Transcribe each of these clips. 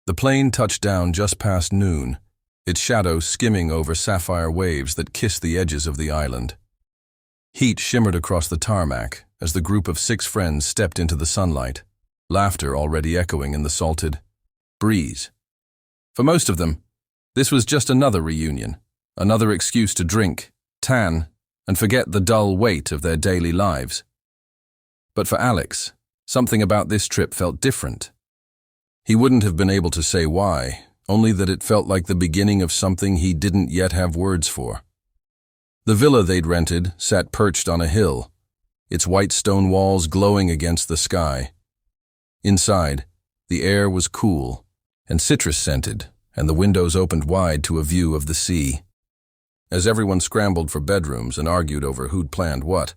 The plane touched down just past noon, its shadow skimming over sapphire waves that kissed the edges of the island. Heat shimmered across the tarmac as the group of 6 friends stepped into the sunlight, laughter already echoing in the salted breeze. For most of them, this was just another reunion, another excuse to drink, tan, and forget the dull weight of their daily lives. But for Alex, something about this trip felt different. He wouldn't have been able to say why, only that it felt like the beginning of something he didn't yet have words for. The villa they'd rented sat perched on a hill, its white stone walls glowing against the sky. Inside, the air was cool and citrus-scented, and the windows opened wide to a view of the sea. As everyone scrambled for bedrooms and argued over who'd planned what,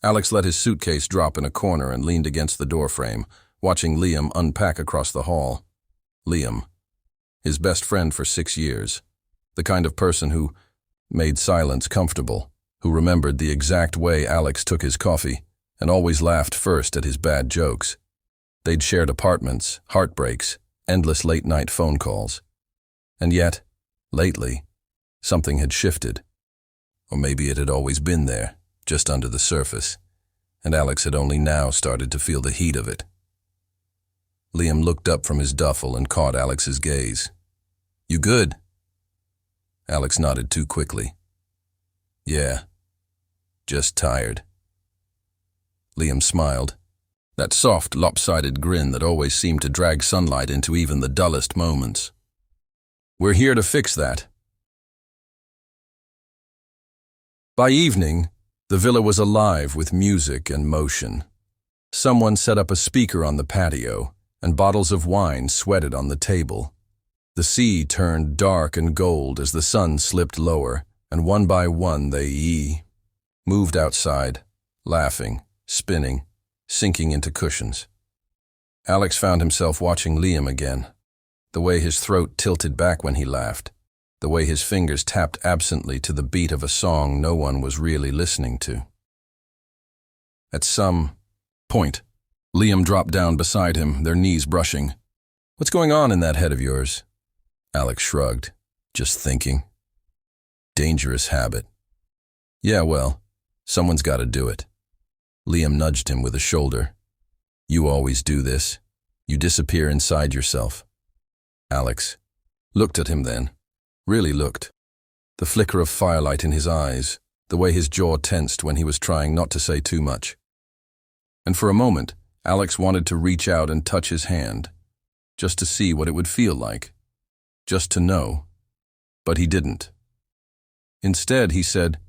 Alex let his suitcase drop in a corner and leaned against the doorframe, watching Liam unpack across the hall. Liam, his best friend for 6 years, the kind of person who made silence comfortable, who remembered the exact way Alex took his coffee and always laughed first at his bad jokes. They'd shared apartments, heartbreaks, endless late-night phone calls. And yet, lately, something had shifted. Or maybe it had always been there, just under the surface, and Alex had only now started to feel the heat of it. Liam looked up from his duffel and caught Alex's gaze. "You good?" Alex nodded too quickly. "Yeah, just tired." Liam smiled, that soft, lopsided grin that always seemed to drag sunlight into even the dullest moments. "We're here to fix that." By evening, the villa was alive with music and motion. Someone set up a speaker on the patio, and bottles of wine sweated on the table. The sea turned dark and gold as the sun slipped lower, and one by one they moved outside, laughing, spinning, sinking into cushions. Alex found himself watching Liam again, the way his throat tilted back when he laughed, the way his fingers tapped absently to the beat of a song no one was really listening to. At some point, Liam dropped down beside him, their knees brushing. "What's going on in that head of yours?" Alex shrugged. "Just thinking." "Dangerous habit." "Yeah, well, someone's got to do it." Liam nudged him with a shoulder. "You always do this. You disappear inside yourself." Alex looked at him then, really looked. The flicker of firelight in his eyes, the way his jaw tensed when he was trying not to say too much. And for a moment, Alex wanted to reach out and touch his hand, just to see what it would feel like, just to know. But he didn't. Instead, he said,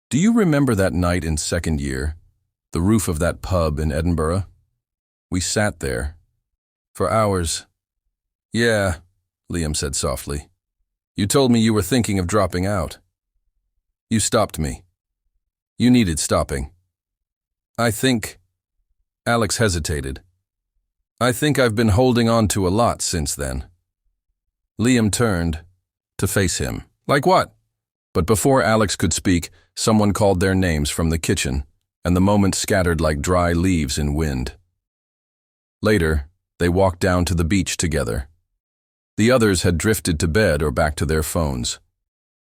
"Do you remember that night in second year, the roof of that pub in Edinburgh? We sat there. For hours." "Yeah," Liam said softly. "You told me you were thinking of dropping out. You stopped me. You needed stopping. I think—" Alex hesitated. "I think I've been holding on to a lot since then." Liam turned to face him. "Like what?" But before Alex could speak, someone called their names from the kitchen, and the moment scattered like dry leaves in wind. Later, they walked down to the beach together. The others had drifted to bed or back to their phones.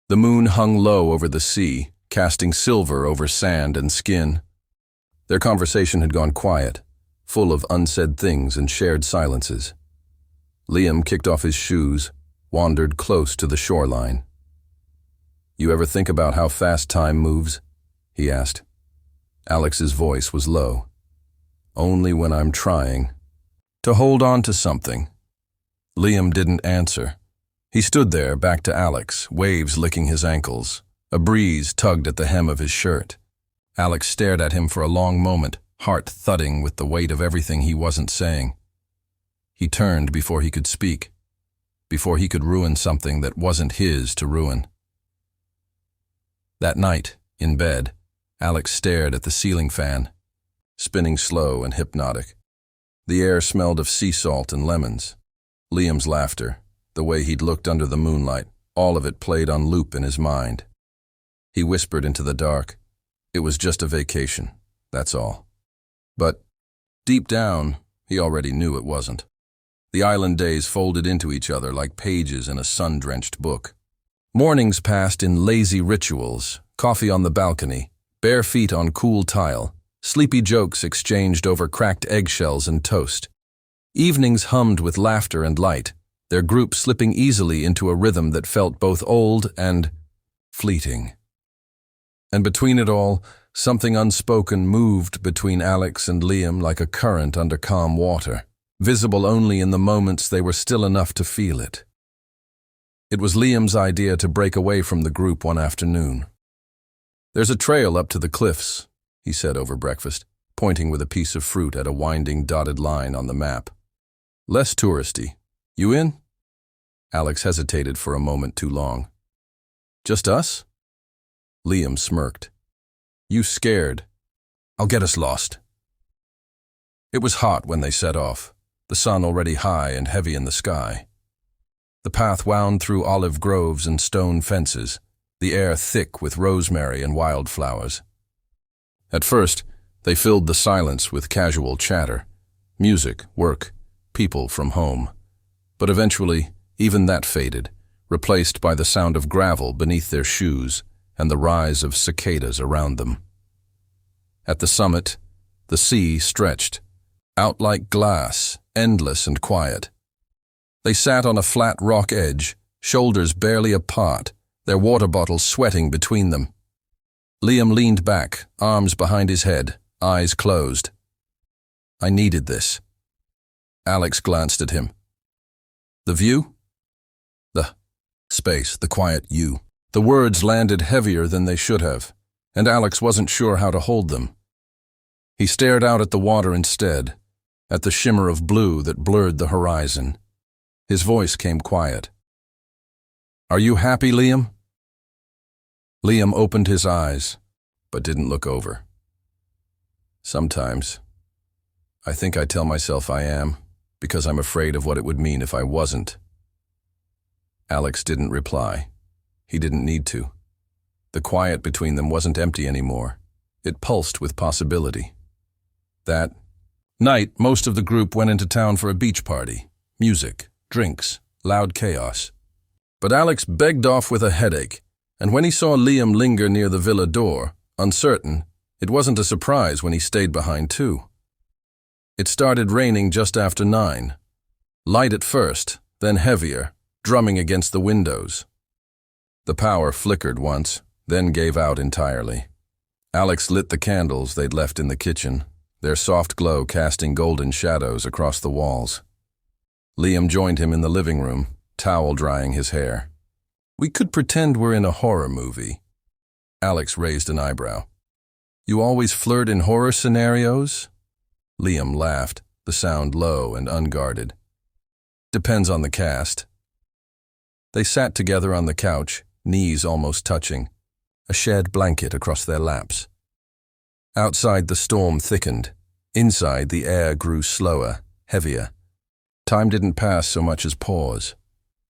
The moon hung low over the sea, casting silver over sand and skin. Their conversation had gone quiet, full of unsaid things and shared silences. Liam kicked off his shoes, wandered close to the shoreline. "You ever think about how fast time moves?" he asked. Alex's voice was low. "Only when I'm trying to hold on to something." Liam didn't answer. He stood there, back to Alex, waves licking his ankles. A breeze tugged at the hem of his shirt. Alex stared at him for a long moment, heart thudding with the weight of everything he wasn't saying. He turned before he could speak, before he could ruin something that wasn't his to ruin. That night, in bed, Alex stared at the ceiling fan, spinning slow and hypnotic. The air smelled of sea salt and lemons. Liam's laughter, the way he'd looked under the moonlight, all of it played on loop in his mind. He whispered into the dark, "It was just a vacation, that's all." But deep down, he already knew it wasn't. The island days folded into each other like pages in a sun-drenched book. Mornings passed in lazy rituals, coffee on the balcony, bare feet on cool tile, sleepy jokes exchanged over cracked eggshells and toast. Evenings hummed with laughter and light, their group slipping easily into a rhythm that felt both old and fleeting. And between it all, something unspoken moved between Alex and Liam like a current under calm water, visible only in the moments they were still enough to feel it. It was Liam's idea to break away from the group one afternoon. "There's a trail up to the cliffs," he said over breakfast, pointing with a piece of fruit at a winding dotted line on the map. "Less touristy. You in?" Alex hesitated for a moment too long. "Just us?" Liam smirked. "You scared? I'll get us lost." It was hot when they set off, the sun already high and heavy in the sky. The path wound through olive groves and stone fences, the air thick with rosemary and wildflowers. At first, they filled the silence with casual chatter, music, work, people from home. But eventually, even that faded, replaced by the sound of gravel beneath their shoes and the rise of cicadas around them. At the summit, the sea stretched, out like glass, endless and quiet. They sat on a flat rock edge, shoulders barely apart, their water bottles sweating between them. Liam leaned back, arms behind his head, eyes closed. "I needed this." Alex glanced at him. "The view?" "The space, the quiet you." The words landed heavier than they should have, and Alex wasn't sure how to hold them. He stared out at the water instead, at the shimmer of blue that blurred the horizon. His voice came quiet. "Are you happy, Liam?" Liam opened his eyes, but didn't look over. "Sometimes. I think I tell myself I am, because I'm afraid of what it would mean if I wasn't." Alex didn't reply. He didn't need to. The quiet between them wasn't empty anymore. It pulsed with possibility. That night, most of the group went into town for a beach party. Music, drinks, loud chaos. But Alex begged off with a headache, and when he saw Liam linger near the villa door, uncertain, it wasn't a surprise when he stayed behind too. It started raining just after 9. Light at first, then heavier, drumming against the windows. The power flickered once, then gave out entirely. Alex lit the candles they'd left in the kitchen, their soft glow casting golden shadows across the walls. Liam joined him in the living room, towel drying his hair. "We could pretend we're in a horror movie." Alex raised an eyebrow. "You always flirt in horror scenarios?" Liam laughed, the sound low and unguarded. "Depends on the cast." They sat together on the couch, knees almost touching, a shed blanket across their laps. Outside the storm thickened. Inside the air grew slower, heavier. Time didn't pass so much as pause.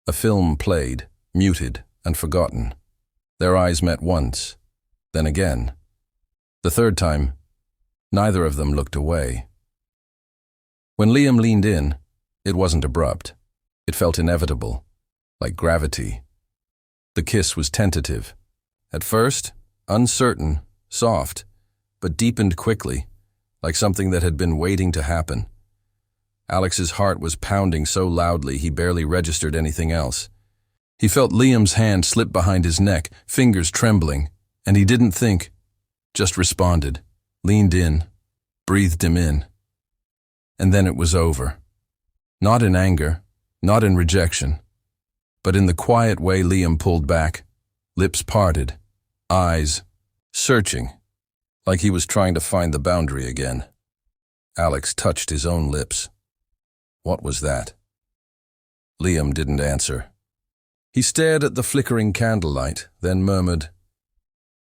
A film played, muted and forgotten. Their eyes met once, then again. The third time, neither of them looked away. When Liam leaned in, it wasn't abrupt. It felt inevitable, like gravity. The kiss was tentative. At first, uncertain, soft, but deepened quickly, like something that had been waiting to happen. Alex's heart was pounding so loudly he barely registered anything else. He felt Liam's hand slip behind his neck, fingers trembling, and he didn't think, just responded, leaned in, breathed him in. And then it was over. Not in anger, not in rejection, but in the quiet way Liam pulled back, lips parted, eyes searching, like he was trying to find the boundary again. Alex touched his own lips. What was that? Liam didn't answer. He stared at the flickering candlelight, then murmured,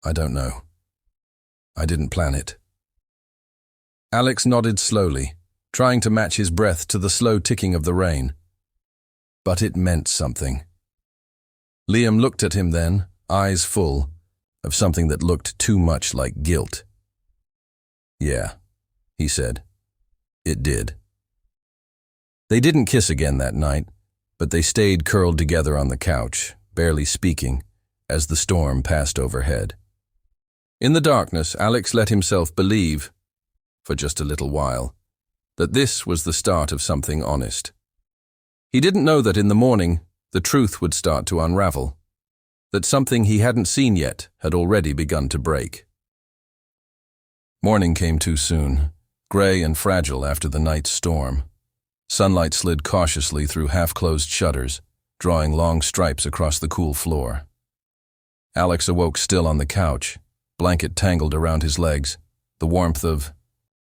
"I don't know. I didn't plan it." Alex nodded slowly, trying to match his breath to the slow ticking of the rain. But it meant something. Liam looked at him then, eyes full, of something that looked too much like guilt. "Yeah," he said. "It did." They didn't kiss again that night, but they stayed curled together on the couch, barely speaking, as the storm passed overhead. In the darkness, Alex let himself believe, for just a little while, that this was the start of something honest. He didn't know that in the morning, the truth would start to unravel, that something he hadn't seen yet had already begun to break. Morning came too soon, gray and fragile after the night's storm. Sunlight slid cautiously through half-closed shutters, drawing long stripes across the cool floor. Alex awoke still on the couch, blanket tangled around his legs, the warmth of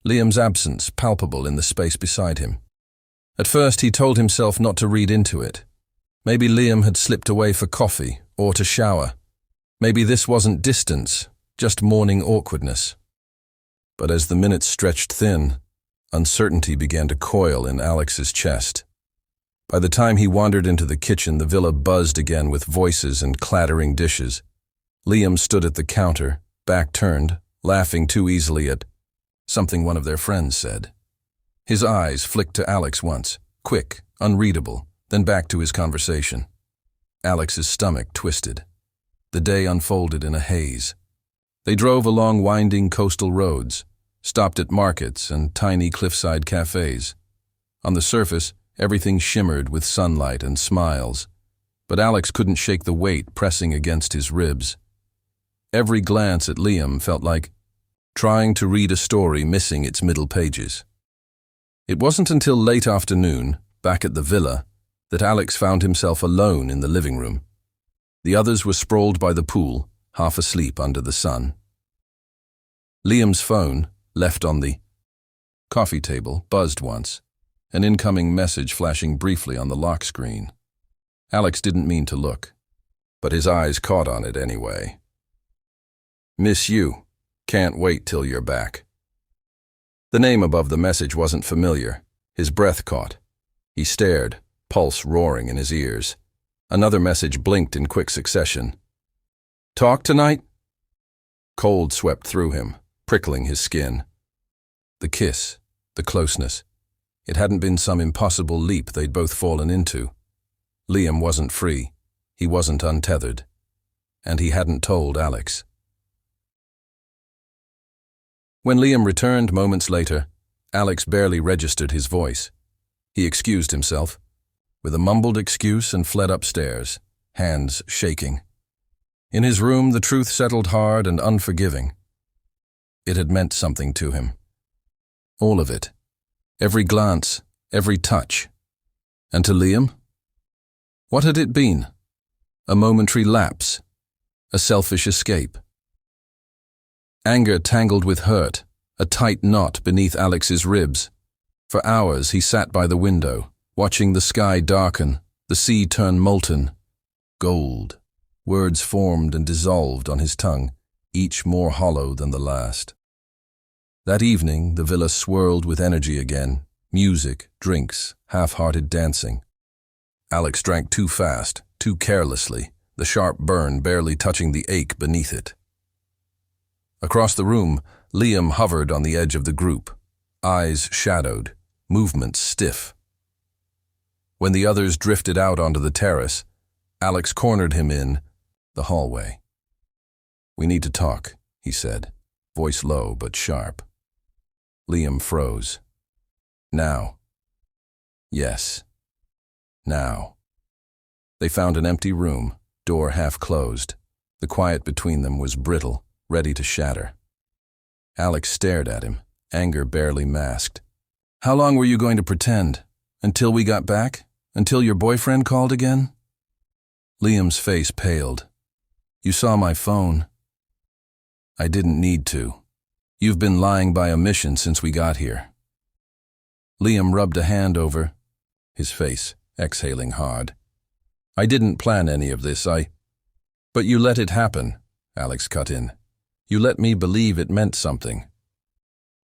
Liam's absence palpable in the space beside him. At first he told himself not to read into it. Maybe Liam had slipped away for coffee or to shower. Maybe this wasn't distance, just morning awkwardness. But as the minutes stretched thin, uncertainty began to coil in Alex's chest. By the time he wandered into the kitchen, the villa buzzed again with voices and clattering dishes. Liam stood at the counter, back turned, laughing too easily at something one of their friends said. His eyes flicked to Alex once, quick, unreadable, then back to his conversation. Alex's stomach twisted. The day unfolded in a haze. They drove along winding coastal roads, stopped at markets and tiny cliffside cafes. On the surface, everything shimmered with sunlight and smiles, but Alex couldn't shake the weight pressing against his ribs. Every glance at Liam felt like trying to read a story missing its middle pages. It wasn't until late afternoon, back at the villa, that Alex found himself alone in the living room. The others were sprawled by the pool, half asleep under the sun. Liam's phone, left on the coffee table, buzzed once, an incoming message flashing briefly on the lock screen. Alex didn't mean to look, but his eyes caught on it anyway. "Miss you. Can't wait till you're back." The name above the message wasn't familiar. His breath caught. He stared, pulse roaring in his ears. Another message blinked in quick succession. "Talk tonight?" Cold swept through him, prickling his skin. The kiss, the closeness. It hadn't been some impossible leap they'd both fallen into. Liam wasn't free. He wasn't untethered. And he hadn't told Alex. When Liam returned moments later, Alex barely registered his voice. He excused himself, with a mumbled excuse, and fled upstairs, hands shaking. In his room, the truth settled hard and unforgiving. It had meant something to him. All of it. Every glance, every touch. And to Liam? What had it been? A momentary lapse? A selfish escape? Anger tangled with hurt, a tight knot beneath Alex's ribs. For hours he sat by the window, watching the sky darken, the sea turn molten. Gold. Words formed and dissolved on his tongue, each more hollow than the last. That evening, the villa swirled with energy again, music, drinks, half-hearted dancing. Alex drank too fast, too carelessly, the sharp burn barely touching the ache beneath it. Across the room, Liam hovered on the edge of the group, eyes shadowed, movements stiff. When the others drifted out onto the terrace, Alex cornered him in the hallway. "We need to talk," he said, voice low but sharp. Liam froze. "Now." "Yes. Now." They found an empty room, door half closed. The quiet between them was brittle, ready to shatter. Alex stared at him, anger barely masked. "How long were you going to pretend? Until we got back? Until your boyfriend called again?" Liam's face paled. "You saw my phone." "I didn't need to. You've been lying by omission since we got here." Liam rubbed a hand over his face, exhaling hard. "I didn't plan any of this, But you let it happen," Alex cut in. "You let me believe it meant something."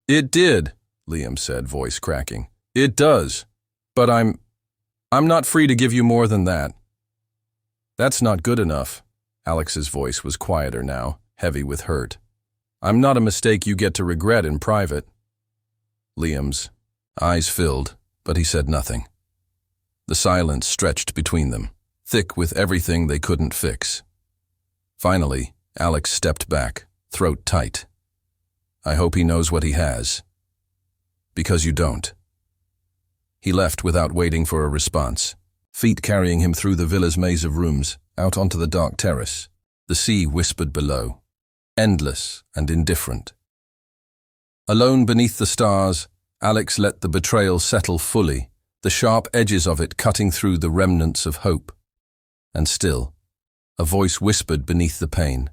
"It did," Liam said, voice cracking. "It does. But I'm not free to give you more than that." "That's not good enough." Alex's voice was quieter now, heavy with hurt. "I'm not a mistake you get to regret in private." Liam's eyes filled, but he said nothing. The silence stretched between them, thick with everything they couldn't fix. Finally, Alex stepped back, throat tight. I hope he knows what he has. Because you don't. He left without waiting for a response, feet carrying him through the villa's maze of rooms, out onto the dark terrace. The sea whispered below, endless and indifferent. Alone beneath the stars, Alex let the betrayal settle fully, the sharp edges of it cutting through the remnants of hope. And still, a voice whispered beneath the pain,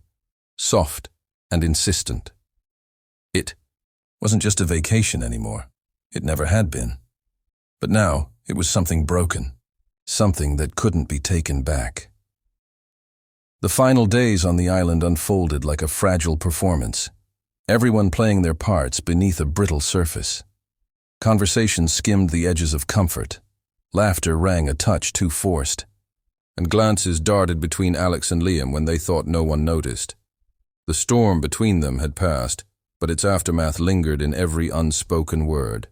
soft and insistent. It wasn't just a vacation anymore. It never had been. But now, it was something broken, something that couldn't be taken back. The final days on the island unfolded like a fragile performance, everyone playing their parts beneath a brittle surface. Conversations skimmed the edges of comfort, laughter rang a touch too forced, and glances darted between Alex and Liam when they thought no one noticed. The storm between them had passed, but its aftermath lingered in every unspoken word.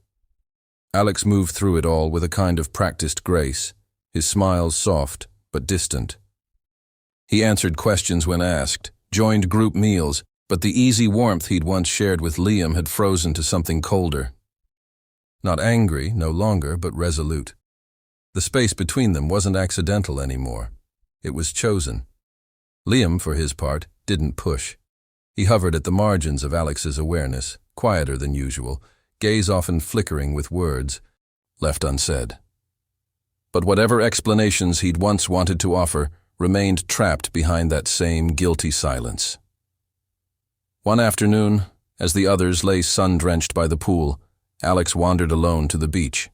Alex moved through it all with a kind of practiced grace, his smile soft but distant. He answered questions when asked, joined group meals, but the easy warmth he'd once shared with Liam had frozen to something colder. Not angry, no longer, but resolute. The space between them wasn't accidental anymore. It was chosen. Liam, for his part, didn't push. He hovered at the margins of Alex's awareness, quieter than usual, gaze often flickering with words left unsaid. But whatever explanations he'd once wanted to offer remained trapped behind that same guilty silence. One afternoon, as the others lay sun-drenched by the pool, Alex wandered alone to the beach.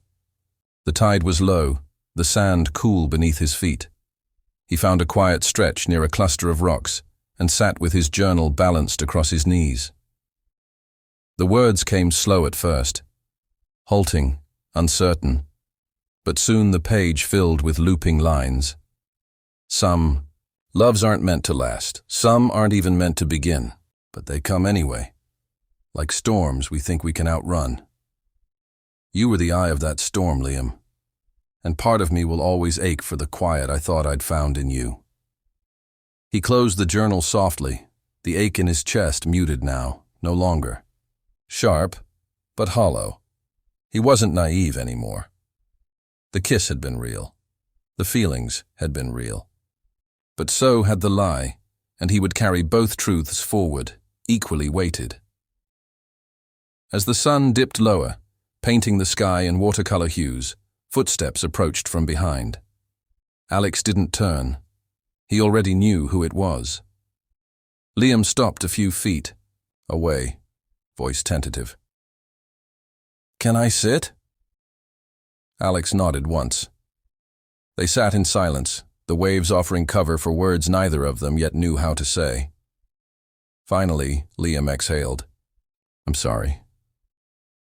The tide was low, the sand cool beneath his feet. He found a quiet stretch near a cluster of rocks and sat with his journal balanced across his knees. The words came slow at first, halting, uncertain, but soon the page filled with looping lines. Some loves aren't meant to last, some aren't even meant to begin, but they come anyway, like storms we think we can outrun. You were the eye of that storm, Liam, and part of me will always ache for the quiet I thought I'd found in you. He closed the journal softly, the ache in his chest muted now, no longer. Sharp, but hollow. He wasn't naive anymore. The kiss had been real. The feelings had been real. But so had the lie, and he would carry both truths forward, equally weighted. As the sun dipped lower, painting the sky in watercolor hues, footsteps approached from behind. Alex didn't turn. He already knew who it was. Liam stopped a few feet away, voice tentative. "Can I sit?" Alex nodded once. They sat in silence, the waves offering cover for words neither of them yet knew how to say. Finally, Liam exhaled. "I'm sorry."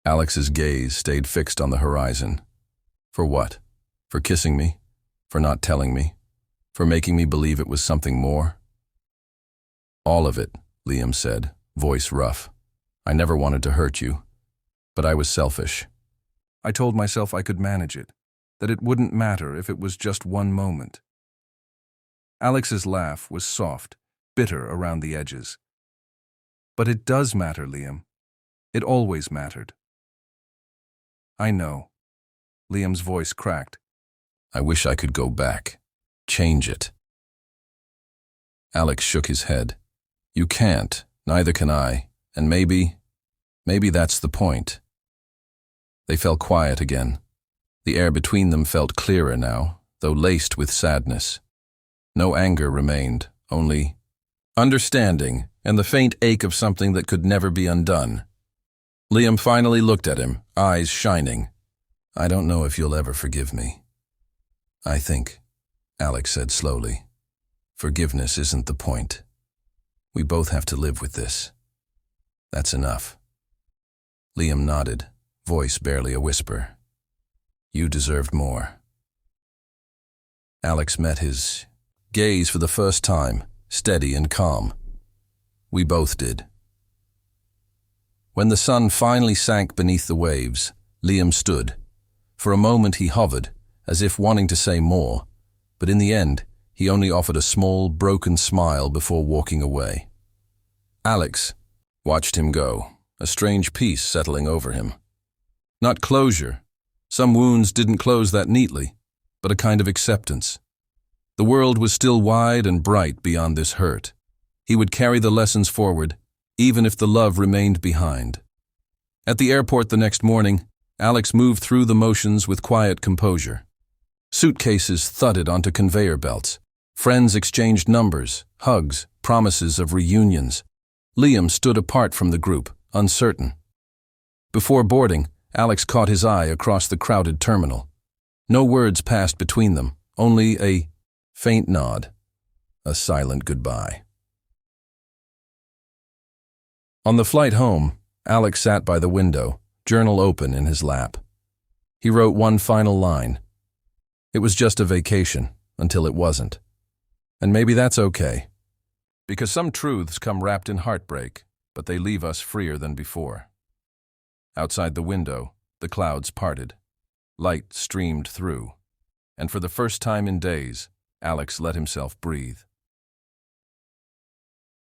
Alex's gaze stayed fixed on the horizon. For what? For kissing me? For not telling me? For making me believe it was something more? "All of it," Liam said, voice rough. "I never wanted to hurt you, but I was selfish. I told myself I could manage it, that it wouldn't matter if it was just one moment." Alex's laugh was soft, bitter around the edges. "But it does matter, Liam. It always mattered." "I know." Liam's voice cracked. "I wish I could go back. Change it." Alex shook his head. "You can't, neither can I, and maybe that's the point." They fell quiet again. The air between them felt clearer now, though laced with sadness. No anger remained, only understanding and the faint ache of something that could never be undone. Liam finally looked at him, eyes shining. "I don't know if you'll ever forgive me." "I think," Alex said slowly, "forgiveness isn't the point. We both have to live with this. That's enough." Liam nodded, voice barely a whisper. "You deserved more." Alex met his gaze for the first time, steady and calm. "We both did." When the sun finally sank beneath the waves, Liam stood. For a moment he hovered, as if wanting to say more, but in the end, he only offered a small, broken smile before walking away. Alex watched him go, a strange peace settling over him. Not closure. Some wounds didn't close that neatly, but a kind of acceptance. The world was still wide and bright beyond this hurt. He would carry the lessons forward, even if the love remained behind. At the airport the next morning, Alex moved through the motions with quiet composure. Suitcases thudded onto conveyor belts. Friends exchanged numbers, hugs, promises of reunions. Liam stood apart from the group, uncertain. Before boarding, Alex caught his eye across the crowded terminal. No words passed between them, only a faint nod, a silent goodbye. On the flight home, Alex sat by the window, journal open in his lap. He wrote one final line. It was just a vacation, until it wasn't. And maybe that's okay. Because some truths come wrapped in heartbreak, but they leave us freer than before. Outside the window, the clouds parted. Light streamed through. And for the first time in days, Alex let himself breathe.